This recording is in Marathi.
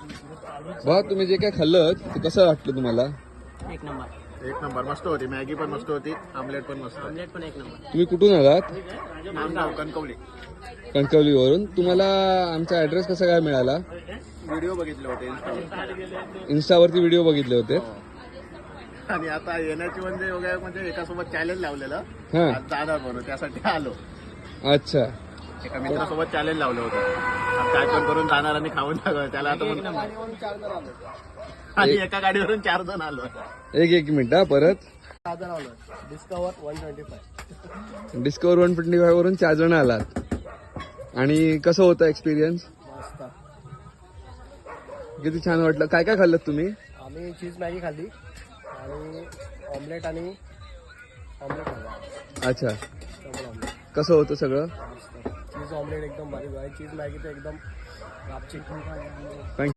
बघा तुम्ही जे काय खाल्लं ते कसं वाटलं तुम्हाला? एक नंबर. एक नंबर मस्त होती. मॅगी पण मस्त होती, आमलेट पण मस्त. ऑमलेट पण एक नंबर. तुम्ही कुठून आलात? नांदगाव कणकवली. कणकवलीवरून. तुम्हाला आमचा ऍड्रेस कसा काय मिळाला? व्हिडिओ बघितले होते Instaवर. इन्स्टावरती व्हिडिओ बघितले होते. आणि आता येण्याची म्हणजे एकासोबत चॅलेंज लावलेलं. हा. आज जाणार म्हणून त्यासाठी आलो. अच्छा. एका मित्रासोबत चॅलेंज लावलं होतं. आज काय पण करून जाणार आणि खाऊन टाकणार. त्याला आता आणि एका गाडीवरून 4 जण आलो. एक मिनिट हा परत. डिस्कवर 125. डिस्कवर 125 वरून 4 जण आलात. आणि कसं होतं एक्सपिरियन्स? मस्त. किती छान वाटलं. काय काय खाल्लं तुम्ही? आम्ही चीज मॅगी खाल्ली आणि ऑमलेट खाल्ला. अच्छा. Double omelette. कसं होतं सगळं? चीज ऑमलेट एकदम भारी. चीज मॅगी तर एकदम. थँक्यू.